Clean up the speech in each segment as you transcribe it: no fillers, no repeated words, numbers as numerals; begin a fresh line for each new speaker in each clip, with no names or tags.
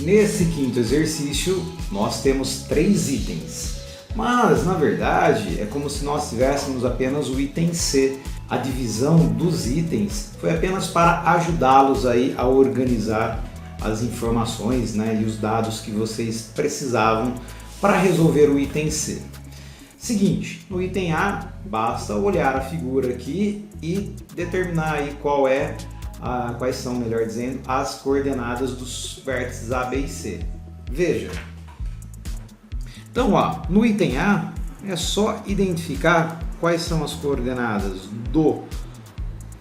Nesse quinto exercício, nós temos 3 itens, mas na verdade é como se nós tivéssemos apenas o item C. A divisão dos itens foi apenas para ajudá-los aí a organizar as informações, né, e os dados que vocês precisavam para resolver o item C. Seguinte, no item A, basta olhar a figura aqui e determinar aí quais são, melhor dizendo, as coordenadas dos vértices A, B e C. Veja. Então, no item A, é só identificar quais são as coordenadas do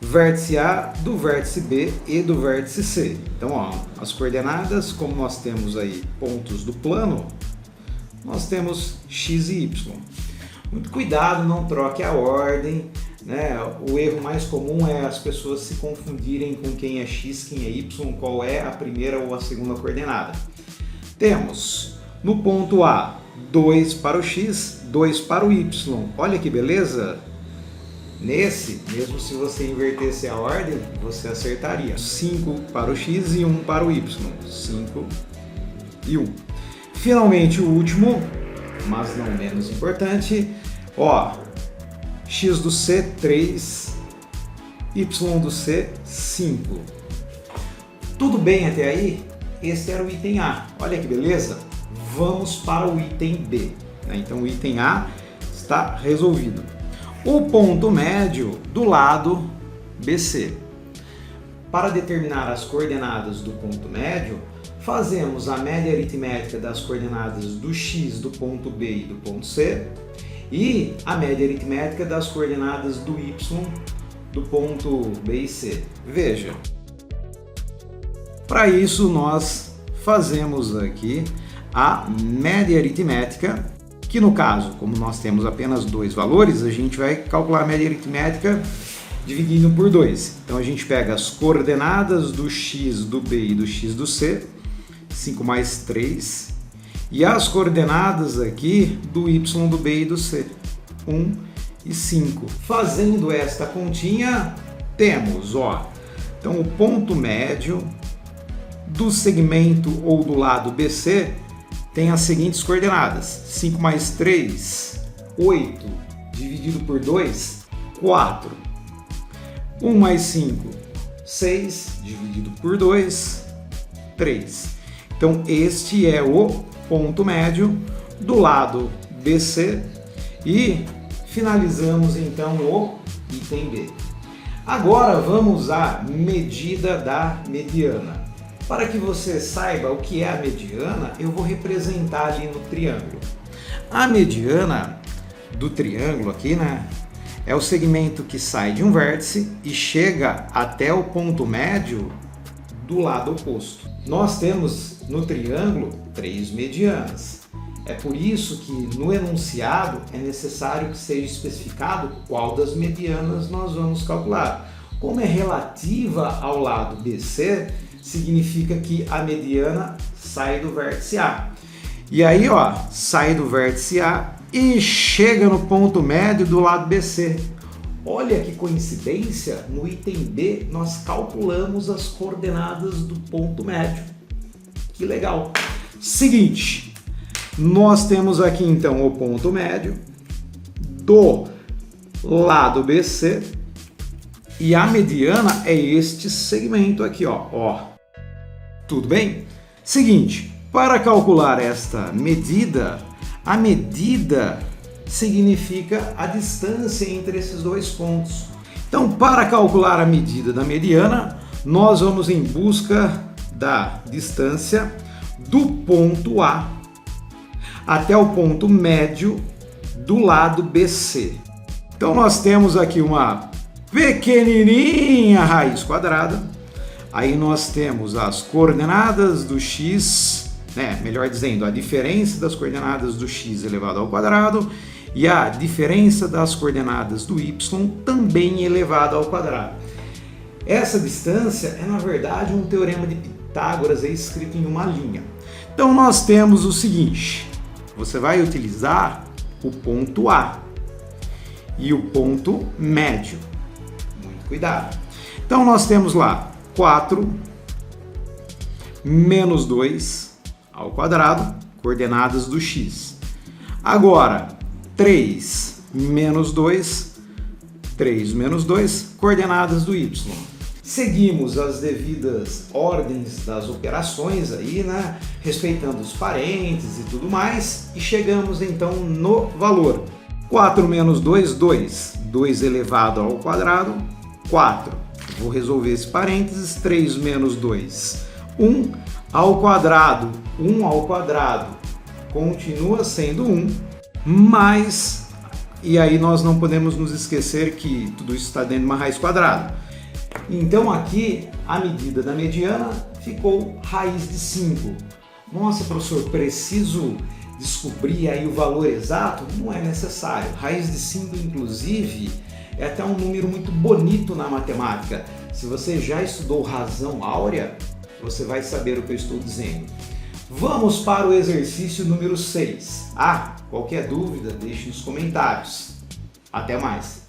vértice A, do vértice B e do vértice C. Então, as coordenadas, como nós temos aí pontos do plano, nós temos x e y. Muito cuidado, não troque a ordem, né? O erro mais comum é as pessoas se confundirem com quem é x, quem é y, qual é a primeira ou a segunda coordenada. Temos no ponto A 2 para o x, 2 para o y. Olha que beleza! Nesse, mesmo se você invertesse a ordem, você acertaria. 5 para o x e 1 para o y. 5 e 1. Finalmente o último, mas não menos importante, x do C 3, y do C 5. Tudo bem até aí? Esse era o item A. Olha que beleza! Vamos para o item B. Então o item A está resolvido. O ponto médio do lado BC. Para determinar as coordenadas do ponto médio, fazemos a média aritmética das coordenadas do x do ponto B e do ponto C e a média aritmética das coordenadas do y do ponto B e C. Veja, para isso nós fazemos aqui a média aritmética, que no caso, como nós temos apenas 2 valores, a gente vai calcular a média aritmética dividindo por 2. Então a gente pega as coordenadas do x do B e do x do C, 5 mais 3, e as coordenadas aqui do y do B e do C, 1 e 5. Fazendo esta continha, temos, então o ponto médio do segmento ou do lado BC tem as seguintes coordenadas: 5 mais 3, 8, dividido por 2, 4. 1 mais 5, 6, dividido por 2, 3. Então, este é o ponto médio do lado BC e finalizamos então o item B. Agora vamos à medida da mediana. Para que você saiba o que é a mediana, eu vou representar ali no triângulo. A mediana do triângulo aqui, né, é o segmento que sai de um vértice e chega até o ponto médio do lado oposto. Nós temos no triângulo 3 medianas. É por isso que no enunciado é necessário que seja especificado qual das medianas nós vamos calcular. Como é relativa ao lado BC, significa que a mediana sai do vértice A. E aí, sai do vértice A e chega no ponto médio do lado BC. Olha que coincidência, no item B nós calculamos as coordenadas do ponto médio. Que legal! Seguinte, nós temos aqui então o ponto médio do lado BC e a mediana é este segmento aqui, Tudo bem? Seguinte, para calcular esta medida, a medida significa a distância entre esses dois pontos. Então, para calcular a medida da mediana, nós vamos em busca da distância do ponto A até o ponto médio do lado BC. Então, nós temos aqui uma pequenininha raiz quadrada. Aí nós temos as coordenadas do x, melhor dizendo, a diferença das coordenadas do x elevado ao quadrado e a diferença das coordenadas do y também elevado ao quadrado. Essa distância é, na verdade, um teorema de Pitágoras escrito em uma linha. Então nós temos o seguinte, você vai utilizar o ponto A e o ponto médio. Muito cuidado. Então nós temos lá 4 menos 2 ao quadrado, coordenadas do x. Agora, 3 menos 2, 3 menos 2, coordenadas do y. Seguimos as devidas ordens das operações aí, né? Respeitando os parênteses e tudo mais, e chegamos então no valor. 4 menos 2, 2. 2 elevado ao quadrado, 4. Vou resolver esse parênteses. 3 menos 2, 1 ao quadrado. 1 ao quadrado continua sendo 1, mas, e aí nós não podemos nos esquecer que tudo isso está dentro de uma raiz quadrada. Então aqui a medida da mediana ficou raiz de 5. Nossa, professor, preciso descobrir aí o valor exato? Não é necessário. Raiz de 5, inclusive, é até um número muito bonito na matemática. Se você já estudou razão áurea, você vai saber o que eu estou dizendo. Vamos para o exercício número 6. Qualquer dúvida, deixe nos comentários. Até mais!